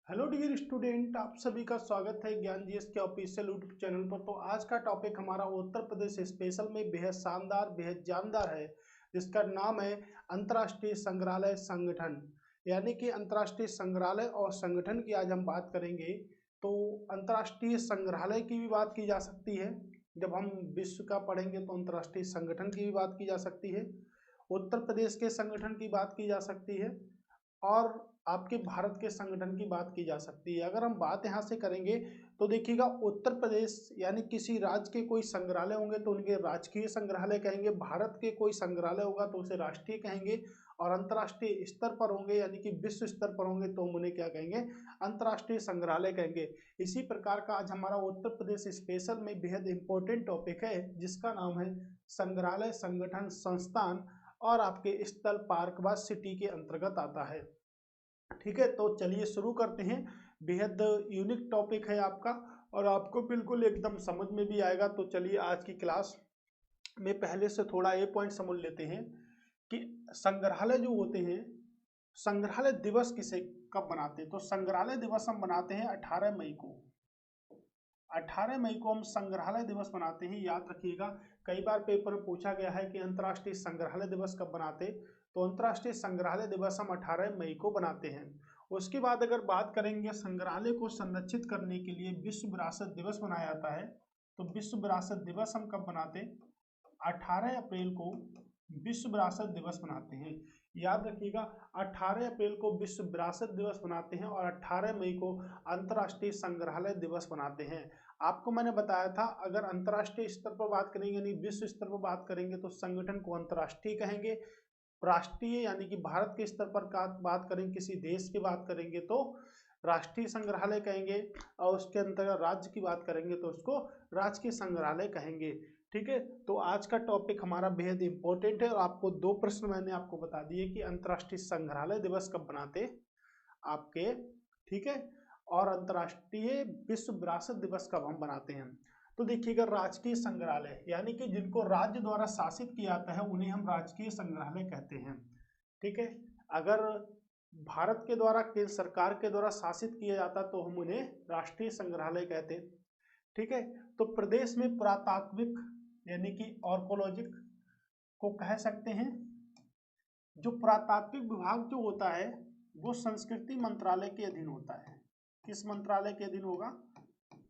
Hello dear student, आप सभी का स्वागत है ज्ञान जीएस के ऑफिशियल यूट्यूब चैनल पर। तो आज का टॉपिक हमारा उत्तर प्रदेश स्पेशल में बेहद शानदार बेहद जानदार है, जिसका नाम है अंतर्राष्ट्रीय संग्रहालय संगठन। यानी कि अंतर्राष्ट्रीय संग्रहालय और संगठन की आज हम बात करेंगे। तो अंतर्राष्ट्रीय संग्रहालय की भी बात की जा सकती है, जब हम विश्व का पढ़ेंगे तो अंतर्राष्ट्रीय संगठन की भी बात की जा सकती है, उत्तर प्रदेश के संगठन की बात की जा सकती है और आपके भारत के संगठन की बात की जा सकती है। अगर हम बात यहाँ से करेंगे तो देखिएगा, उत्तर प्रदेश यानी किसी राज्य के कोई संग्रहालय होंगे तो उनके राजकीय संग्रहालय कहेंगे, भारत के कोई संग्रहालय होगा तो उसे राष्ट्रीय कहेंगे, और अंतर्राष्ट्रीय स्तर पर होंगे यानी कि विश्व स्तर पर होंगे तो हम उन्हें क्या कहेंगे, अंतर्राष्ट्रीय संग्रहालय कहेंगे। इसी प्रकार का आज हमारा उत्तर प्रदेश स्पेशल में बेहद इंपॉर्टेंट टॉपिक है, जिसका नाम है संग्रहालय संगठन संस्थान, और आपके स्थल पार्क व सिटी के अंतर्गत आता है। ठीक है, तो चलिए शुरू करते हैं। बेहद यूनिक टॉपिक है आपका और आपको बिल्कुल एकदम समझ में भी आएगा। तो चलिए आज की क्लास में पहले से थोड़ा ये पॉइंट समझ लेते हैं कि संग्रहालय जो होते हैं, संग्रहालय दिवस किसे कब मनाते हैं। तो संग्रहालय दिवस हम मनाते हैं 18 मई को। 18 मई को हम संग्रहालय दिवस मनाते हैं, याद रखिएगा। कई बार पेपर में पूछा गया है कि अंतर्राष्ट्रीय संग्रहालय दिवस कब मनाते, तो अंतर्राष्ट्रीय संग्रहालय दिवस हम 18 मई को बनाते हैं। उसके बाद अगर बात करेंगे, संग्रहालय को संरक्षित करने के लिए विश्व विरासत दिवस मनाया जाता है। तो विश्व विरासत दिवस हम कब मनाते, 18 अप्रैल को विश्व विरासत दिवस मनाते हैं। याद रखिएगा, 18 अप्रैल को विश्व विरासत दिवस मनाते हैं और 18 मई को अंतर्राष्ट्रीय संग्रहालय दिवस मनाते हैं। आपको मैंने बताया था, अगर अंतर्राष्ट्रीय स्तर पर बात करेंगे यानी विश्व स्तर पर बात करेंगे तो संगठन को अंतर्राष्ट्रीय कहेंगे, राष्ट्रीय यानी कि भारत के स्तर पर बात करेंगे, किसी देश की बात करेंगे तो राष्ट्रीय संग्रहालय कहेंगे, और उसके अंतर्गत राज्य की बात करेंगे तो उसको राजकीय संग्रहालय कहेंगे। ठीक है, तो आज का टॉपिक हमारा बेहद इंपॉर्टेंट है और आपको दो प्रश्न मैंने आपको बता दिए कि अंतर्राष्ट्रीय संग्रहालय दिवस कब बनाते आपके, ठीक है, और अंतर्राष्ट्रीय विश्व विरासत दिवस कब हम बनाते हैं। तो देखिएगा, राजकीय संग्रहालय यानी कि जिनको राज्य द्वारा शासित किया जाता है उन्हें हम राजकीय संग्रहालय कहते हैं। ठीक है, अगर भारत के द्वारा, केंद्र सरकार के द्वारा शासित किया जाता तो हम उन्हें राष्ट्रीय संग्रहालय कहते। ठीक है, तो प्रदेश में पुरातात्विक यानी कि आर्कोलॉजिक को कह सकते हैं। जो पुरातात्विक विभाग जो होता है वो संस्कृति मंत्रालय के अधीन होता है। किस मंत्रालय के अधीन होगा,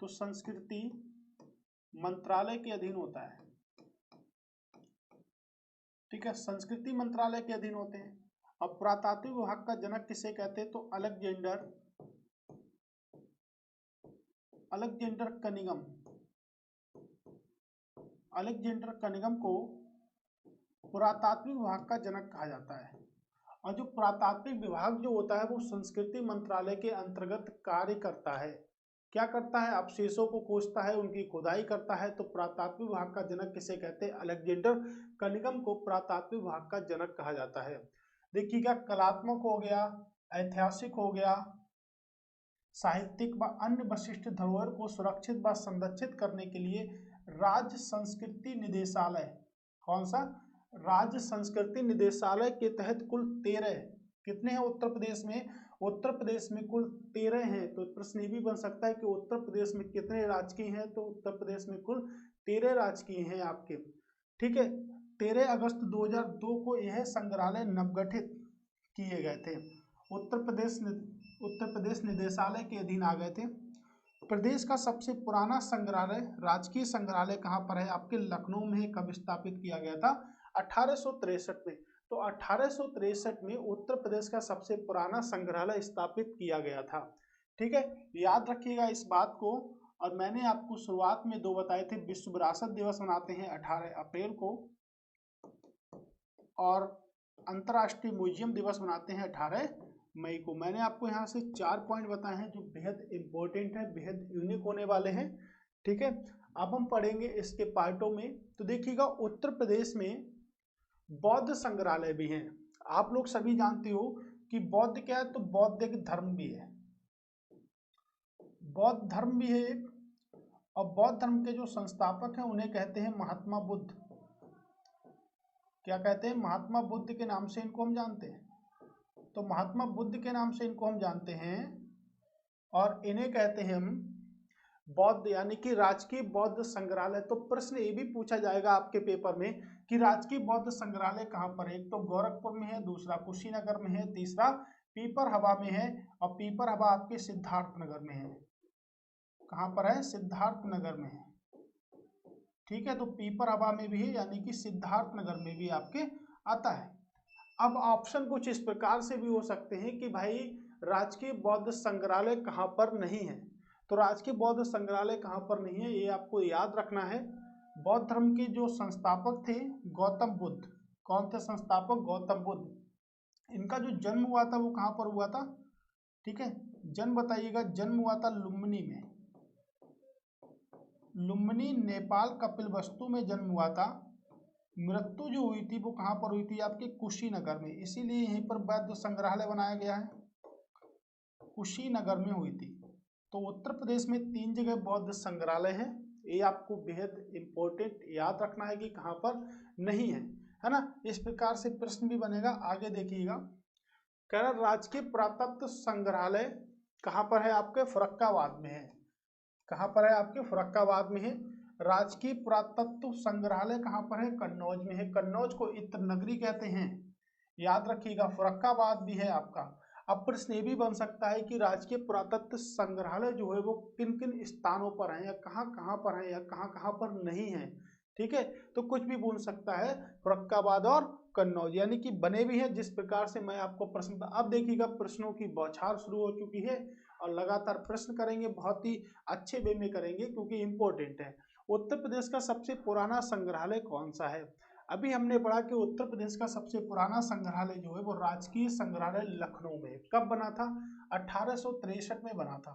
तो संस्कृति मंत्रालय के अधीन होता है। ठीक है, संस्कृति मंत्रालय के अधीन होते हैं। अब पुरातात्विक विभाग का जनक किसे कहते हैं, तो अलेक्जेंडर कनिंघम। अलेक्जेंडर कनिंघम को पुरातात्विक विभाग का जनक कहा जाता है। और जो पुरातात्विक विभाग जो होता है वो संस्कृति मंत्रालय के अंतर्गत कार्य करता है। क्या करता है, अवशेषों को खोजता है, उनकी खुदाई करता है। तो पुरातात्विक विभाग का जनक किसे कहते हैं, अलेक्जेंडर कनिंघम को पुरातात्विक विभाग का जनक कहा जाता है। देखिएगा, कलात्मक हो गया, ऐतिहासिक हो गया, साहित्यिक व अन्य विशिष्ट धरोहर को सुरक्षित व संरक्षित करने के लिए राज्य संस्कृति निदेशालय, कौन सा, राज्य संस्कृति निदेशालय के तहत कुल 13, कितने हैं उत्तर प्रदेश में, उत्तर प्रदेश में कुल 13 हैं। तो प्रश्न ये भी बन सकता है कि उत्तर प्रदेश में कितने राजकीय हैं, तो उत्तर प्रदेश में कुल 13 राजकीय हैं आपके। ठीक है, 13 अगस्त 2002 को यह संग्रहालय नवगठित किए गए थे। उत्तर प्रदेश निदेशालय के अधीन आ गए थे। प्रदेश का सबसे पुराना संग्रहालय, राजकीय संग्रहालय कहाँ पर है, आपके लखनऊ में। कब स्थापित किया गया था, 1863 में। तो 1863 में उत्तर प्रदेश का सबसे पुराना संग्रहालय स्थापित किया गया था। ठीक है, याद रखिएगा इस बात को। और मैंने आपको शुरुआत में दो बताए थे, विश्व विरासत दिवस मनाते हैं 18 अप्रैल को, और अंतर्राष्ट्रीय म्यूजियम दिवस मनाते हैं 18 मई को। मैंने आपको यहाँ से 4 पॉइंट बताए हैं जो बेहद इंपॉर्टेंट है, बेहद यूनिक होने वाले हैं। ठीक है, अब हम पढ़ेंगे इसके पार्टों में। तो देखिएगा, उत्तर प्रदेश में बौद्ध संग्रहालय भी हैं। आप लोग सभी जानते हो कि बौद्ध क्या है, तो बौद्ध एक धर्म भी है, बौद्ध धर्म भी है एक। और बौद्ध धर्म के जो संस्थापक हैं उन्हें कहते हैं महात्मा बुद्ध। क्या कहते हैं, महात्मा बुद्ध के नाम से इनको हम जानते हैं। तो महात्मा बुद्ध के नाम से इनको हम जानते हैं। और इन्हें कहते हैं हम बौद्ध, यानी कि राजकीय बौद्ध संग्रहालय। तो प्रश्न ये भी पूछा जाएगा आपके पेपर में कि राजकीय बौद्ध संग्रहालय कहाँ पर है। एक तो गोरखपुर में है, दूसरा कुशीनगर में है, तीसरा पीपर हवा में है, और पीपर हवा आपके सिद्धार्थ नगर में है। कहाँ पर है? सिद्धार्थ नगर में है। ठीक है, तो पीपर हवा में भी है, यानी कि सिद्धार्थ नगर में भी आपके आता है। अब ऑप्शन कुछ इस प्रकार से भी हो सकते हैं कि भाई राजकीय बौद्ध संग्रहालय कहाँ पर नहीं है। तो राजकीय बौद्ध संग्रहालय कहाँ पर नहीं है, ये आपको याद रखना है। बौद्ध धर्म के जो संस्थापक थे गौतम बुद्ध। कौन थे संस्थापक? गौतम बुद्ध। इनका जो जन्म हुआ था वो कहाँ पर हुआ था? ठीक है, जन्म बताइएगा। जन्म हुआ था लुम्बिनी में। लुम्बिनी नेपाल कपिलवस्तु में जन्म हुआ था। मृत्यु जो हुई थी वो कहाँ पर हुई थी? आपके कुशीनगर में। इसीलिए यहीं पर बौद्ध संग्रहालय बनाया गया है, कुशीनगर में हुई थी। तो उत्तर प्रदेश में 3 जगह बौद्ध संग्रहालय है। ये आपको बेहद इंपॉर्टेंट याद रखना है कि कहाँ पर नहीं है ना। इस प्रकार से प्रश्न भी बनेगा। आगे देखिएगा, कह रहा राजकीय पुरातत्व संग्रहालय कहाँ पर है? आपके फर्रुखाबाद में है। कहाँ पर है? आपके फर्रुखाबाद में है। राजकीय पुरातत्व संग्रहालय कहाँ पर है? कन्नौज में है। कन्नौज को इत्र नगरी कहते हैं, याद रखिएगा। फर्रुखाबाद भी है आपका। अब प्रश्न ये भी बन सकता है कि राजकीय पुरातत्व संग्रहालय जो है वो किन किन स्थानों पर है, या कहाँ कहाँ पर है, या कहाँ कहाँ पर नहीं है। ठीक है, तो कुछ भी बोल सकता है, फर्रुखाबाद और कन्नौज, यानी कि बने भी हैं जिस प्रकार से मैं आपको प्रश्न। अब देखिएगा, प्रश्नों की बौछार शुरू हो चुकी है और लगातार प्रश्न करेंगे, बहुत ही अच्छे वे में करेंगे क्योंकि इंपॉर्टेंट है। उत्तर प्रदेश का सबसे पुराना संग्रहालय कौन सा है? अभी हमने पढ़ा कि उत्तर प्रदेश का सबसे पुराना संग्रहालय जो है वो राजकीय संग्रहालय लखनऊ में। कब बना था? 1863 में बना था।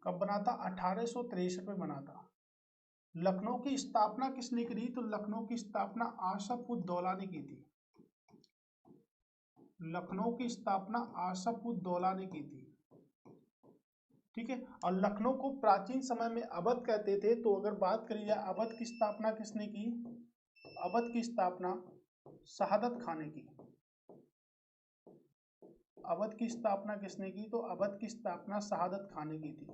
कब बना था? 1863 में बना था। लखनऊ की स्थापना किसने की थी? तो लखनऊ की स्थापना आसफ उद दौला ने की थी। लखनऊ की स्थापना आसफ उद दौला ने की थी। ठीक है, और लखनऊ को प्राचीन समय में अवध कहते थे। तो अगर बात करी जाए अवध की स्थापना किसने की? अवध की स्थापना शहादत खान ने की। अवध की स्थापना किसने की? तो अवध की स्थापना शहादत खान ने की थी।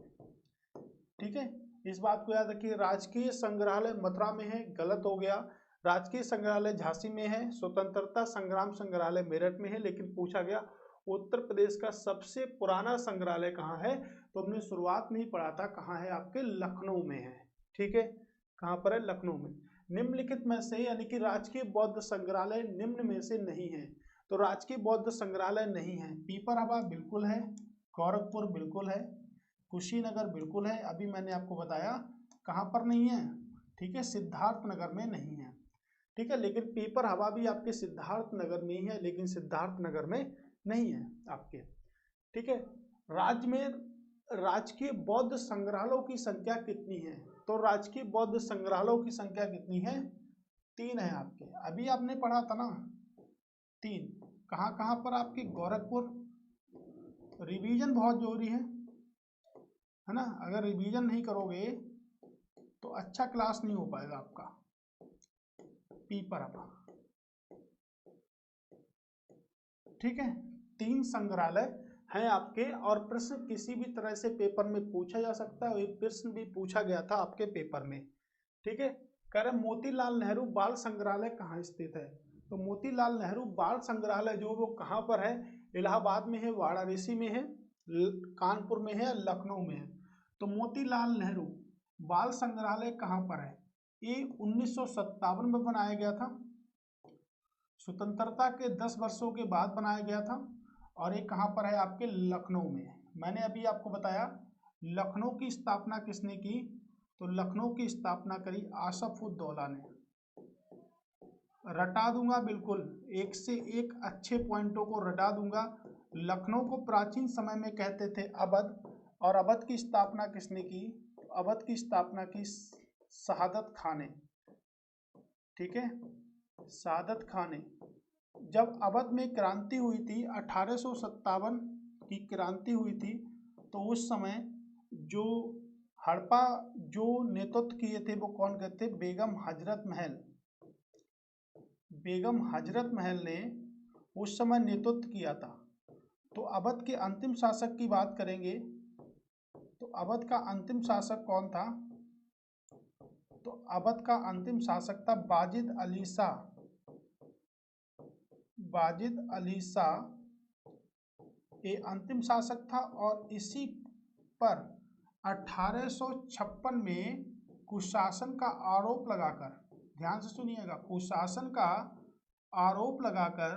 ठीक है, इस बात को याद रखिए। राजकीय संग्रहालय मथुरा में है, गलत हो गया। राजकीय संग्रहालय झांसी में है। स्वतंत्रता संग्राम संग्रहालय मेरठ में है। लेकिन पूछा गया उत्तर प्रदेश का सबसे पुराना संग्रहालय कहाँ है, तो हमने शुरुआत में ही पढ़ा था कहाँ है? आपके लखनऊ में है। ठीक है, कहाँ पर है? लखनऊ में। निम्नलिखित में से, यानी कि राजकीय बौद्ध संग्रहालय निम्न में से नहीं है। तो राजकीय बौद्ध संग्रहालय नहीं है। पीपर हवा बिल्कुल है, गोरखपुर बिल्कुल है, कुशीनगर बिल्कुल है। अभी मैंने आपको बताया कहाँ पर नहीं है। ठीक है, सिद्धार्थ नगर में नहीं है। ठीक है, लेकिन पीपर हवा भी आपके सिद्धार्थ नगर में ही है, लेकिन सिद्धार्थ नगर में नहीं है आपके। ठीक है, राज्य में राजकीय बौद्ध संग्रहालयों की संख्या कितनी है? तो राजकीय बौद्ध संग्रहालयों की संख्या कितनी है? 3 है आपके। अभी आपने पढ़ा था ना 3। कहाँ कहाँ पर? आपके गोरखपुर। रिवीजन बहुत जरूरी है ना। अगर रिवीजन नहीं करोगे तो अच्छा क्लास नहीं हो पाएगा आपका। पीपर हवा। ठीक है, 3 संग्रहालय हैं आपके। और प्रश्न किसी भी तरह से पेपर में पूछा जा सकता है। एक प्रश्न भी पूछा गया था आपके पेपर में। ठीक है, कह रहे मोतीलाल नेहरू बाल संग्रहालय कहाँ स्थित है? तो मोतीलाल नेहरू बाल संग्रहालय जो वो कहाँ पर है? इलाहाबाद में है, वाराणसी में है, कानपुर में है, लखनऊ में है। तो मोतीलाल नेहरू बाल संग्रहालय कहाँ पर है? ये 1957 में बनाया गया था। स्वतंत्रता के 10 वर्षों के बाद बनाया गया था। और ये कहाँ पर है? आपके लखनऊ में। मैंने अभी आपको बताया लखनऊ की स्थापना किसने की? तो लखनऊ की स्थापना करी आसफ उद दौला ने। रटा दूंगा बिल्कुल, एक से एक अच्छे पॉइंटों को रटा दूंगा। लखनऊ को प्राचीन समय में कहते थे अवध, और अवध की स्थापना किसने की? अवध की स्थापना की शहादत खान ने। ठीक है, शहादत खान ने। जब अवध में क्रांति हुई थी 1857 की क्रांति हुई थी, तो उस समय जो हड़प्पा जो नेतृत्व किए थे वो कौन कहते? बेगम हजरत महल। बेगम हजरत महल ने उस समय नेतृत्व किया था। तो अवध के अंतिम शासक की बात करेंगे अवध का अंतिम शासक कौन था? तो अवध का अंतिम शासक था बाजिद अली शाह। बाजिद अली शाह ये अंतिम शासक था और इसी पर 1856 में कुशासन का आरोप लगाकर, ध्यान से सुनिएगा, कुशासन का आरोप लगाकर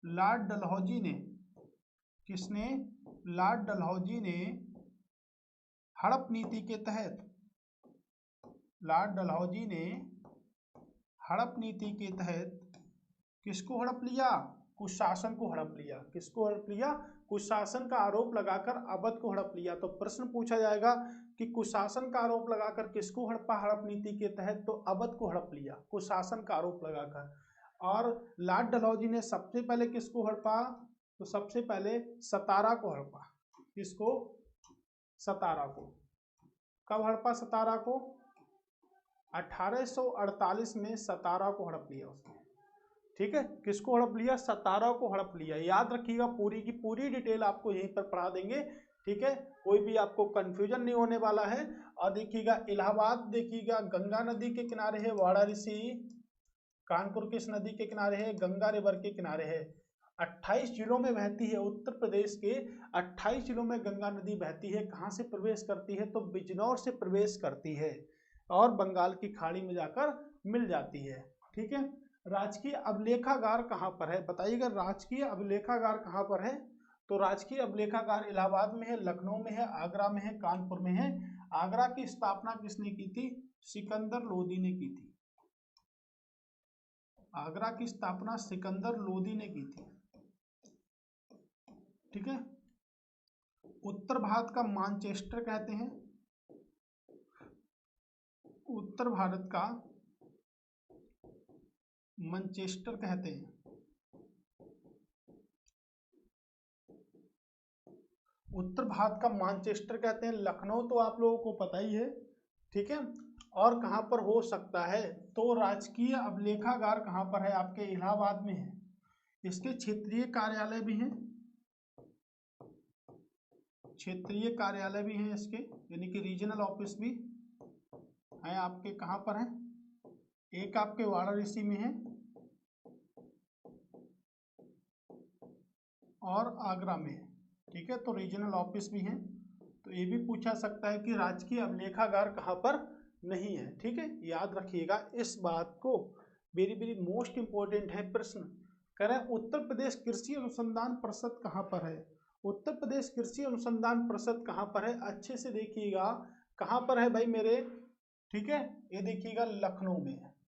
लॉर्ड डलहौजी ने, किसने? लॉर्ड डलहौजी ने हड़प नीति के तहत, लॉर्ड डलहौजी ने हड़प नीति के तहत किसको हड़प लिया? कुशासन को हड़प लिया। किसको हड़प लिया? कुशासन का आरोप लगाकर अवध को हड़प लिया। तो प्रश्न पूछा जाएगा कि कुशासन का आरोप लगाकर किसको हड़पा? हड़प नीति के तहत तो अवध को हड़प लिया कुशासन का आरोप लगाकर। और लॉर्ड डलहौजी ने सबसे पहले किसको हड़पा? तो सबसे पहले सतारा को हड़पा। किसको? सतारा को। कब हड़पा सतारा को? 1848 में सतारा को हड़प लिया उसने। ठीक है, किसको हड़प लिया? सतारा को हड़प लिया। याद रखिएगा, पूरी की पूरी डिटेल आपको यहीं पर पढ़ा देंगे। ठीक है, कोई भी आपको कंफ्यूजन नहीं होने वाला है। और देखिएगा इलाहाबाद, देखिएगा गंगा नदी के किनारे है, वाराणसी कानपुर किस नदी के किनारे है? गंगा रिवर के किनारे है। 28 जिलों में बहती है, उत्तर प्रदेश के 28 जिलों में गंगा नदी बहती है। कहाँ से प्रवेश करती है? तो बिजनौर से प्रवेश करती है और बंगाल की खाड़ी में जाकर मिल जाती है। ठीक है, राजकीय अभिलेखागार कहाँ पर है? बताइएगा, राजकीय अभिलेखागार कहाँ पर है? तो राजकीय अभिलेखागार इलाहाबाद में है, लखनऊ में है, आगरा में है, कानपुर में है। आगरा की स्थापना किसने की थी? सिकंदर लोदी ने की थी। आगरा की स्थापना सिकंदर लोदी ने की थी। ठीक है, उत्तर भारत का मानचेस्टर कहते हैं, उत्तर भारत का मैनचेस्टर कहते हैं। उत्तर भारत का मानचेस्टर कहते हैं। लखनऊ तो आप लोगों को पता ही है। ठीक है, और कहाँ पर हो सकता है? तो राजकीय अभिलेखागार कहाँ पर है? आपके इलाहाबाद में है। इसके क्षेत्रीय कार्यालय भी हैं, क्षेत्रीय कार्यालय भी हैं इसके, यानी कि रीजनल ऑफिस भी है आपके। कहाँ पर है? एक आपके वाराणसी में है और आगरा में है। ठीक है, तो रीजनल ऑफिस भी हैं। तो ये भी पूछा सकता है कि राजकीय अभिलेखागार कहाँ पर नहीं है। ठीक है, याद रखिएगा इस बात को, वेरी वेरी मोस्ट इंपॉर्टेंट है प्रश्न। कह रहे हैं उत्तर प्रदेश कृषि अनुसंधान परिषद कहाँ पर है? उत्तर प्रदेश कृषि अनुसंधान परिषद कहाँ पर है? अच्छे से देखिएगा, कहाँ पर है भाई मेरे? ठीक है, ये देखिएगा लखनऊ में है।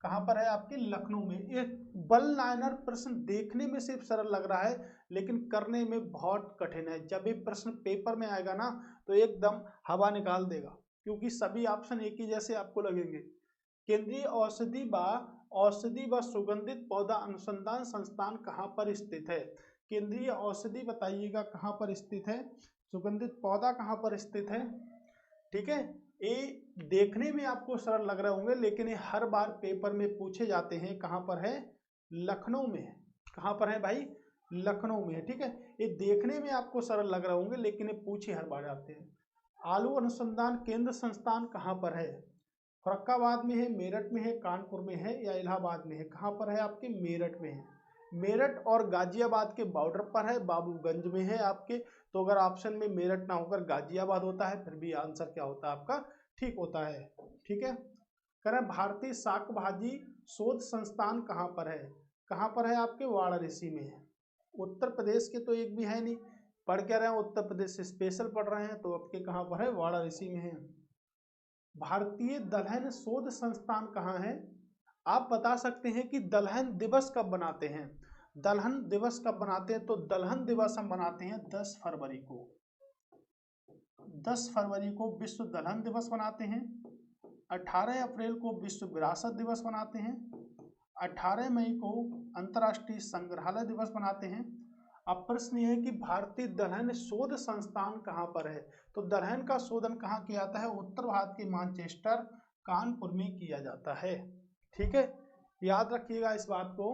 कहाँ पर है? आपके लखनऊ में। ये बल लाइनर प्रश्न देखने में सिर्फ सरल लग रहा है, लेकिन करने में बहुत कठिन है। जब ये प्रश्न पेपर में आएगा ना, तो एकदम हवा निकाल देगा, क्योंकि सभी ऑप्शन एक ही जैसे आपको लगेंगे। केंद्रीय औषधि व सुगंधित पौधा अनुसंधान संस्थान कहाँ पर स्थित है? केंद्रीय औषधि बताइएगा कहाँ पर स्थित है, सुगंधित पौधा कहाँ पर स्थित है। ठीक है, ये देखने में आपको सरल लग रहे होंगे, लेकिन ये हर बार पेपर में पूछे जाते हैं। कहाँ पर है? लखनऊ में है। कहाँ पर है भाई? लखनऊ में है। ठीक है, ये देखने में आपको सरल लग रहे होंगे, लेकिन ये पूछे हर बार जाते हैं। आलू अनुसंधान केंद्र संस्थान कहाँ पर है? फर्रुखाबाद में है, मेरठ में है, कानपुर में है या इलाहाबाद में है? कहाँ पर है? आपके मेरठ में है। मेरठ और गाजियाबाद के बॉर्डर पर है, बाबूगंज में है आपके। तो अगर ऑप्शन में मेरठ ना होकर गाजियाबाद होता है, फिर भी आंसर क्या होता है आपका? ठीक होता है। ठीक है, करें भारतीय शाक भाजी शोध संस्थान कहाँ पर है? कहाँ पर है? आपके वाराणसी में है। उत्तर प्रदेश के तो एक भी है नहीं, पढ़ क्या रहे हैं? उत्तर प्रदेश से स्पेशल पढ़ रहे हैं, तो आपके कहाँ पर है? वाराणसी में है। भारतीय दलहन शोध संस्थान कहाँ है? आप बता सकते हैं कि दलहन दिवस कब बनाते हैं? दलहन दिवस कब बनाते हैं? तो दलहन दिवस हम बनाते हैं 10 फरवरी को। 10 फरवरी को विश्व दलहन दिवस बनाते हैं। 18 अप्रैल को विश्व विरासत दिवस बनाते हैं। 18 मई को अंतर्राष्ट्रीय संग्रहालय दिवस बनाते हैं। अब प्रश्न ये है कि भारतीय दलहन शोध संस्थान कहाँ पर है? तो दलहन का शोधन कहाँ किया जाता है? उत्तर भारत के मैनचेस्टर कानपुर में किया जाता है। ठीक है, याद रखिएगा इस बात को।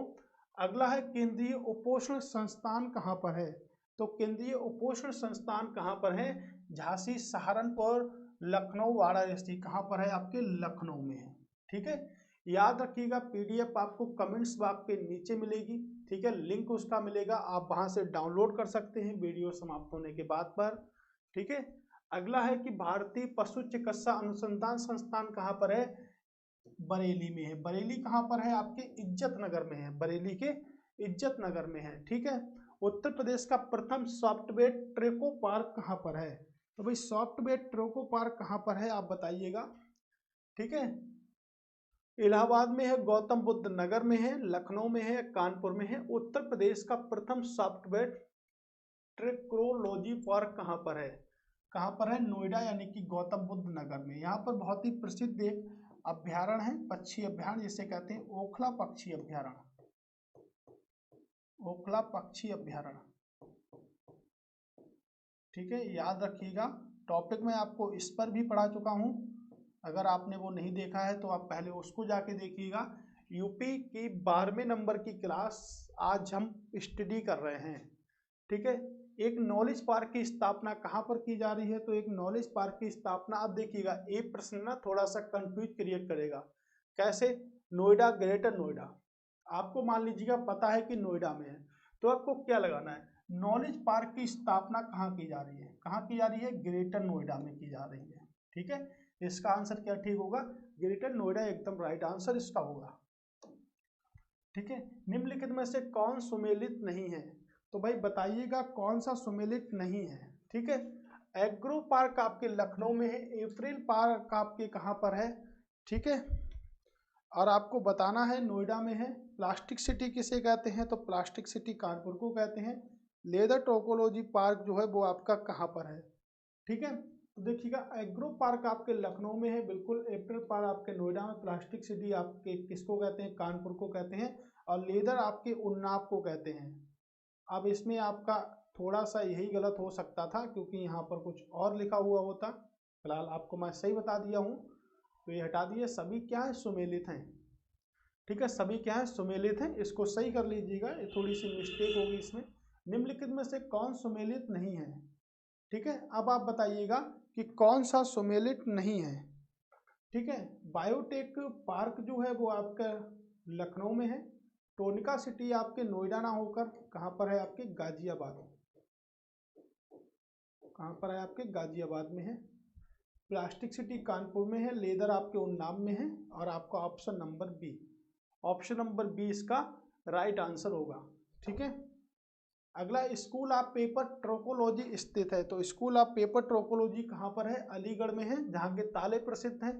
अगला है केंद्रीय उपोषण संस्थान कहाँ पर है? तो केंद्रीय उपोषण संस्थान कहाँ पर है? झांसी, सहारनपुर, लखनऊ, वाराणसी। कहाँ पर है? आपके लखनऊ में है। ठीक है, याद रखिएगा पीडीएफ आपको कमेंट्स बॉक्स के नीचे मिलेगी। ठीक है, लिंक उसका मिलेगा, आप वहां से डाउनलोड कर सकते हैं वीडियो समाप्त होने के बाद पर। ठीक है, अगला है कि भारतीय पशु चिकित्सा अनुसंधान संस्थान कहाँ पर है? बरेली में है। बरेली कहाँ पर है? आपके इज्जत नगर में है। बरेली के इज्जत नगर में है। ठीक है, उत्तर प्रदेश का प्रथम सॉफ्टवेयर ट्रेको पार्क कहाँ पर है? तो भाई सॉफ्टवेयर ट्रेको पार्क कहाँ पर है आप बताइएगा। ठीक है, इलाहाबाद में है, गौतम बुद्ध नगर में है, लखनऊ में है, कानपुर में है। उत्तर प्रदेश का प्रथम सॉफ्टवेयर ट्रेक्रोलॉजी पार्क कहाँ पर है? कहाँ पर है? नोएडा यानी कि गौतम बुद्ध नगर में। यहाँ पर बहुत ही प्रसिद्ध एक अभ्यारण्य है, पक्षी अभ्यारण्य जिसे कहते हैं ओखला पक्षी अभ्यारण्य। ओखला पक्षी अभ्यारण्य। ठीक है, याद रखिएगा टॉपिक में आपको इस पर भी पढ़ा चुका हूँ, अगर आपने वो नहीं देखा है तो आप पहले उसको जाके देखिएगा। यूपी की 12वें नंबर की क्लास आज हम स्टडी कर रहे हैं। ठीक है, एक नॉलेज पार्क की स्थापना कहाँ पर की जा रही है? तो एक नॉलेज पार्क की स्थापना, आप देखिएगा ये प्रश्न ना थोड़ा सा कंफ्यूज क्रिएट करेगा। कैसे? नोएडा, ग्रेटर नोएडा, आपको मान लीजिएगा पता है कि नोएडा में है, तो आपको क्या लगाना है? नॉलेज पार्क की स्थापना कहाँ की जा रही है? कहाँ की जा रही है? ग्रेटर नोएडा में की जा रही है। ठीक है, इसका आंसर क्या ठीक होगा? ग्रेटर नोएडा एकदम राइट आंसर इसका होगा। ठीक है, निम्नलिखित में से कौन सुमेलित नहीं है? तो भाई बताइएगा कौन सा सुमेलित नहीं है। ठीक है, एग्रो पार्क आपके लखनऊ में है, एप्रिल पार्क आपके कहाँ पर है? ठीक है, और आपको बताना है नोएडा में है। प्लास्टिक सिटी किसे कहते हैं? तो प्लास्टिक सिटी कानपुर को कहते हैं। लेदर टोकोलॉजी पार्क जो है वो आपका कहाँ पर है? ठीक है, तो देखिएगा एग्रो पार्क आपके लखनऊ में है बिल्कुल, एप्रिल पार्क आपके नोएडा में, प्लास्टिक सिटी आपके किसको कहते हैं? कानपुर को कहते हैं, और लेदर आपके उन्नाव को कहते हैं। अब इसमें आपका थोड़ा सा यही गलत हो सकता था क्योंकि यहाँ पर कुछ और लिखा हुआ होता, फिलहाल आपको मैं सही बता दिया हूँ, तो ये हटा दिए। सभी क्या है? सुमेलित हैं। ठीक है, सभी क्या है? सुमेलित हैं, इसको सही कर लीजिएगा, ये थोड़ी सी मिस्टेक होगी इसमें। निम्नलिखित में से कौन सुमेलित नहीं है? ठीक है, अब आप बताइएगा कि कौन सा सुमेलित नहीं है। ठीक है, बायोटेक पार्क जो है वो आपका लखनऊ में है। टोनिका सिटी आपके नोएडा ना होकर कहाँ पर है? आपके गाजियाबाद। कहाँ पर है? आपके गाजियाबाद में है। प्लास्टिक सिटी कानपुर में है, लेदर आपके उन्नाव में है, और आपका option number B, option number B इसका राइट आंसर होगा। ठीक है, अगला स्कूल ऑफ पेपर ट्रोकोलॉजी स्थित है, तो स्कूल ऑफ पेपर ट्रोकोलॉजी कहाँ पर है? अलीगढ़ में है, जहाँ के ताले प्रसिद्ध हैं।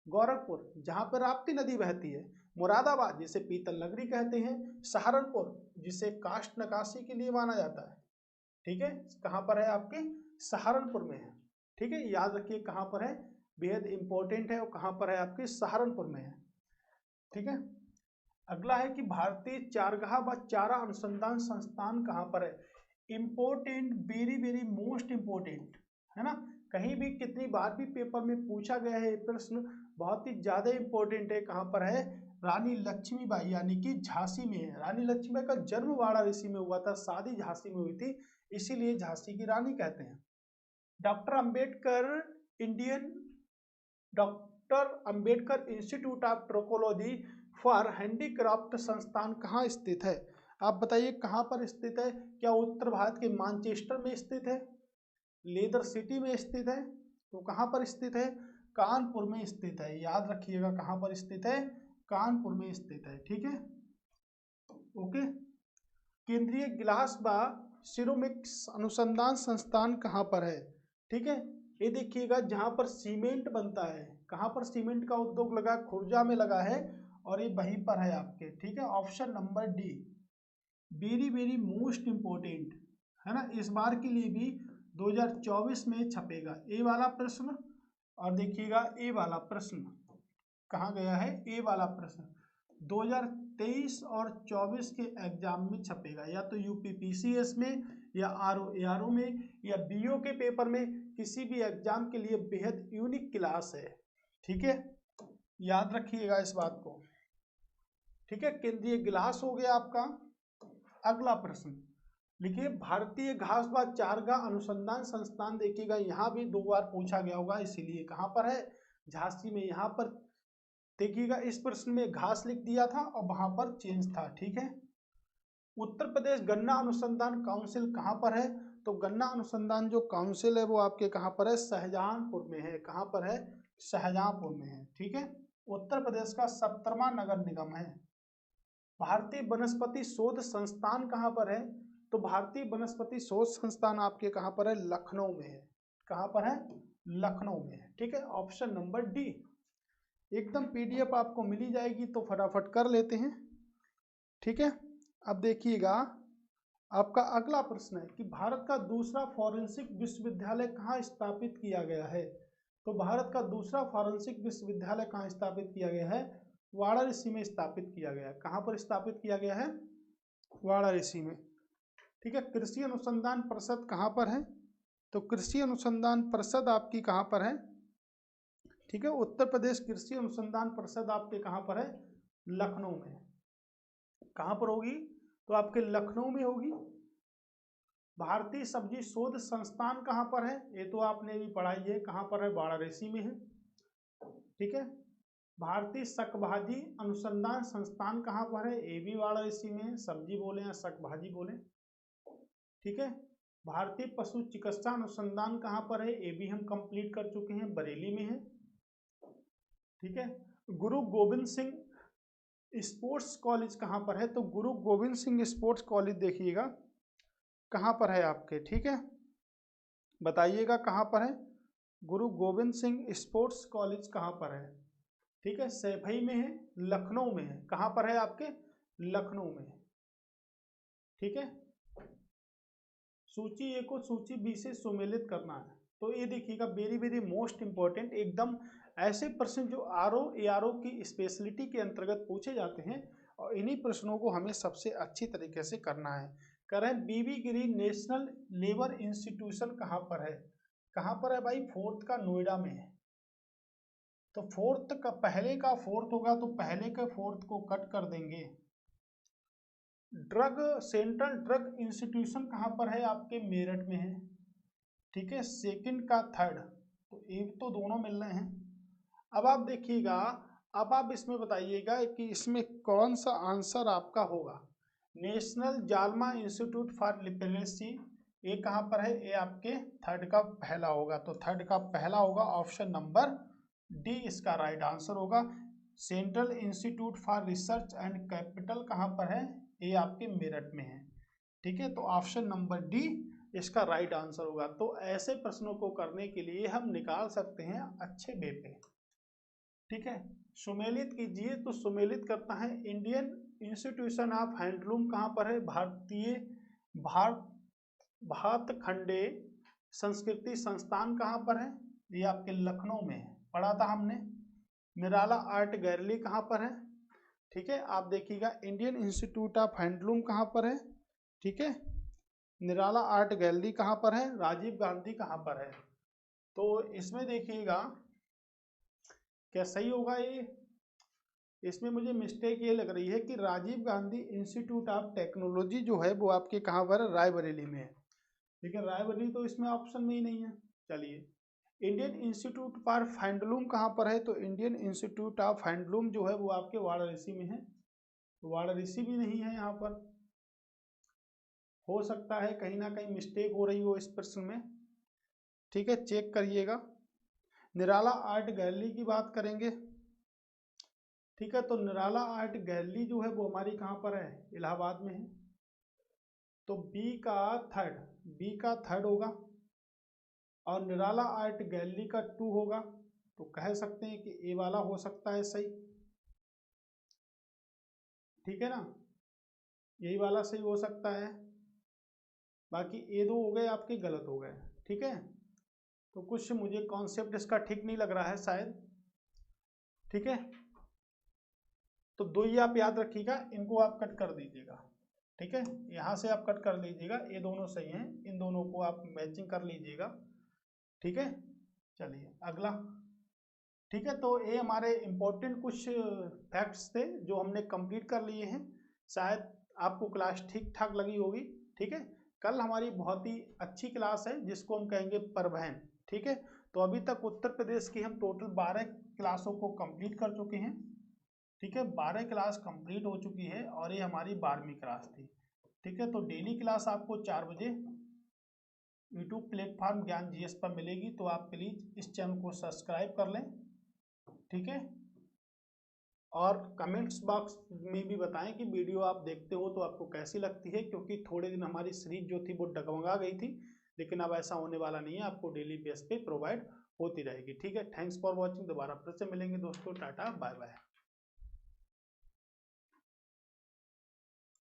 गोरखपुर जहाँ पर राप्ती नदी बहती है। मुरादाबाद जिसे पीतल नगरी कहते हैं। सहारनपुर जिसे काष्ठ नकाशी के लिए माना जाता है। ठीक है, कहाँ पर है? आपके सहारनपुर में है। ठीक है, याद रखिए कहाँ पर है, बेहद इंपॉर्टेंट है, और कहाँ पर है? आपके सहारनपुर में है। ठीक है, अगला है कि भारतीय चारगाह व चारा अनुसंधान संस्थान कहाँ पर है? Important, very very most important है ना, कहीं भी कितनी बार भी पेपर में पूछा गया है ये प्रश्न, बहुत ही ज्यादा इंपॉर्टेंट है। कहाँ पर है? रानी लक्ष्मीबाई यानी कि झांसी में है। रानी लक्ष्मीबाई का जन्म वाराणसी में हुआ था, शादी झांसी में हुई थी, इसीलिए झांसी की रानी कहते हैं। Doctor Ambedkar Indian doctor Ambedkar institute of technology for handicraft संस्थान कहाँ स्थित है? आप बताइए कहाँ पर स्थित है? क्या उत्तर भारत के मानचेस्टर में स्थित है? लेदर सिटी में स्थित है? तो कहाँ पर स्थित है? कानपुर में स्थित है। याद रखिएगा कहाँ पर स्थित है? कानपुर में स्थित है। ठीक है, ओके। केंद्रीय गिलास व सिरोमिक्स अनुसंधान संस्थान कहाँ पर है? ठीक है, ये देखिएगा जहाँ पर सीमेंट बनता है, कहाँ पर सीमेंट का उद्योग लगा? खुर्जा में लगा है, और ये वहीं पर है आपके। ठीक है, option number D, very very most important है ना, इस बार के लिए भी 2024 में छपेगा ए वाला प्रश्न। और देखिएगा ए वाला प्रश्न कहाँ गया है? ए वाला प्रश्न 2023 और 24 के एग्जाम में छपेगा, या तो यूपीपीसीएस में, या आरओ में, या बीओ के पेपर में, किसी भी एग्जाम के लिए बेहद यूनिक क्लास है। ठीक है, याद रखिएगा इस बात को। ठीक है, केंद्रीय गिलास हो गया आपका। अगला प्रश्न, लिखिए भारतीय घास व चारागाह अनुसंधान संस्थान, देखिएगा यहाँ भी 2 बार पूछा गया होगा, इसीलिए कहाँ पर है, झांसी में। यहाँ पर देखिएगा इस प्रश्न में घास लिख दिया था और वहां पर चेंज था, ठीक है। उत्तर प्रदेश गन्ना अनुसंधान काउंसिल कहाँ पर है, तो गन्ना अनुसंधान जो काउंसिल है वो आपके कहाँ पर है, शाहजहांपुर में है। कहाँ पर है, शाहजहांपुर में है, ठीक है। उत्तर प्रदेश का 17वां नगर निगम है। भारतीय वनस्पति शोध संस्थान कहाँ पर है, तो भारतीय वनस्पति शोध संस्थान आपके कहाँ पर है, लखनऊ में है। कहाँ पर है, लखनऊ में है, ठीक है। Option number D. एकदम पीडीएफ आपको मिली जाएगी तो फटाफट कर लेते हैं, ठीक है। अब देखिएगा आपका अगला प्रश्न है कि भारत का दूसरा फॉरेंसिक विश्वविद्यालय कहाँ स्थापित किया गया है, तो भारत का दूसरा फॉरेंसिक विश्वविद्यालय कहाँ स्थापित किया गया है, वाराणसी में स्थापित किया गया है। कहाँ पर स्थापित किया गया है, वाराणसी में, ठीक है। कृषि अनुसंधान परिषद कहाँ पर है, तो कृषि अनुसंधान परिषद आपकी कहाँ पर है, ठीक है। उत्तर प्रदेश कृषि अनुसंधान परिषद आपके कहाँ पर है, लखनऊ में। कहाँ पर होगी, तो आपके लखनऊ में होगी। भारतीय सब्जी शोध संस्थान कहाँ पर है, ये तो आपने भी पढ़ाई है, कहाँ पर है, वाराणसी में है, ठीक है। भारतीय शकभाजी अनुसंधान संस्थान कहाँ पर है, ये भी वाराणसी में है, सब्जी बोले या शकभाजी बोले, ठीक है। भारतीय पशु चिकित्सा अनुसंधान कहाँ पर है, ये भी हम कंप्लीट कर चुके हैं, बरेली में है, ठीक है। गुरु गोविंद सिंह स्पोर्ट्स कॉलेज कहाँ पर है, तो गुरु गोविंद सिंह स्पोर्ट्स कॉलेज देखिएगा कहाँ पर है आपके, ठीक है। बताइएगा कहाँ पर है, गुरु गोविंद सिंह स्पोर्ट्स कॉलेज कहाँ पर है, ठीक है। सैफई में है, लखनऊ में है। कहाँ पर है आपके, लखनऊ में, ठीक है। सूची ए को सूची बी से सुमेलित करना है, तो ये देखिएगा वेरी वेरी मोस्ट इंपॉर्टेंट, एकदम ऐसे प्रश्न जो आरओ एआरओ की स्पेशलिटी के अंतर्गत पूछे जाते हैं, और इन्हीं प्रश्नों को हमें सबसे अच्छी तरीके से करना है। करें बीबी गिरी नेशनल लेबर इंस्टीट्यूशन कहाँ पर है, कहाँ पर है भाई, फोर्थ का नोएडा में है। तो फोर्थ का पहले का फोर्थ होगा, तो पहले के फोर्थ को कट कर देंगे। ड्रग सेंट्रल ड्रग इंस्टीट्यूशन कहाँ पर है, आपके मेरठ में है, ठीक है। सेकंड का थर्ड, तो एक तो दोनों मिल रहे हैं। अब आप देखिएगा, अब आप इसमें बताइएगा कि इसमें कौन सा आंसर आपका होगा। नेशनल जालमा इंस्टीट्यूट फॉर लिटरेसी, ये कहाँ पर है, ये आपके थर्ड का पहला होगा, तो थर्ड का पहला होगा, ऑप्शन नंबर डी इसका राइट आंसर होगा। Central institute for research and capital कहाँ पर है, ये आपके मेरठ में है, ठीक है। तो ऑप्शन नंबर डी इसका राइट आंसर होगा। तो ऐसे प्रश्नों को करने के लिए हम निकाल सकते हैं अच्छे वे पे, ठीक है। सुमेलित कीजिए, तो सुमेलित करता है इंडियन इंस्टीट्यूशन ऑफ हैंडलूम कहाँ पर है, भारतीय भातखंडे संस्कृति संस्थान कहाँ पर है, ये आपके लखनऊ में है, पढ़ा था हमने। निराला आर्ट गैलरी कहाँ पर है, ठीक है। आप देखिएगा इंडियन इंस्टीट्यूट ऑफ हैंडलूम कहाँ पर है, ठीक है। निराला आर्ट गैलरी कहाँ पर है, राजीव गांधी कहाँ पर है। तो इसमें देखिएगा क्या सही होगा, ये इसमें मुझे मिस्टेक ये लग रही है कि Rajiv Gandhi institute of technology जो है वो आपके कहाँ पर है, रायबरेली में है, ठीक है। रायबरेली तो इसमें ऑप्शन में ही नहीं है। चलिए, इंडियन इंस्टीट्यूट फॉर हैंडलूम कहाँ पर है, तो इंडियन इंस्टीट्यूट ऑफ हैंडलूम जो है वो आपके वाराणसी में है, वाराणसी भी नहीं है यहाँ पर। हो सकता है कहीं ना कहीं मिस्टेक हो रही हो इस प्रश्न में, ठीक है, चेक करिएगा। निराला आर्ट गैलरी की बात करेंगे, ठीक है। तो निराला आर्ट गैलरी जो है वो हमारी कहाँ पर है, इलाहाबाद में है, तो बी का थर्ड होगा, और निराला आर्ट गैलरी का 2 होगा, तो कह सकते हैं कि ए वाला हो सकता है सही, ठीक है ना, यही वाला सही हो सकता है। बाकी ए 2 हो गए आपके गलत हो गए, ठीक है। तो कुछ मुझे कॉन्सेप्ट इसका ठीक नहीं लग रहा है शायद, ठीक है। तो 2 ही आप याद रखिएगा, इनको आप कट कर दीजिएगा, ठीक है। यहाँ से आप कट कर लीजिएगा, ये दोनों सही हैं, इन दोनों को आप मैचिंग कर लीजिएगा, ठीक है। चलिए अगला, ठीक है। तो ये हमारे इम्पोर्टेंट कुछ फैक्ट्स थे जो हमने कंप्लीट कर लिए हैं। शायद आपको क्लास ठीक ठाक लगी होगी, ठीक है। कल हमारी बहुत ही अच्छी क्लास है जिसको हम कहेंगे परिवहन। ठीक है, तो अभी तक उत्तर प्रदेश की हम टोटल 12 क्लासों को कंप्लीट कर चुके हैं। ठीक है, 12 क्लास कंप्लीट हो चुकी है और ये हमारी 12वीं क्लास थी। ठीक है, तो डेली क्लास आपको 4 बजे यूट्यूब प्लेटफॉर्म ज्ञान जीएस पर मिलेगी, तो आप प्लीज इस चैनल को सब्सक्राइब कर लें। ठीक है, और कमेंट्स बॉक्स में भी बताएं कि वीडियो आप देखते हो तो आपको कैसी लगती है, क्योंकि थोड़े दिन हमारी सीरीज जो थी वो डगमगा गई थी, लेकिन अब ऐसा होने वाला नहीं है, आपको डेली बेस पे प्रोवाइड होती रहेगी। ठीक है, थैंक्स फॉर वॉचिंग। दोबारा फिर से मिलेंगे दोस्तों, टाटा बाय बाय।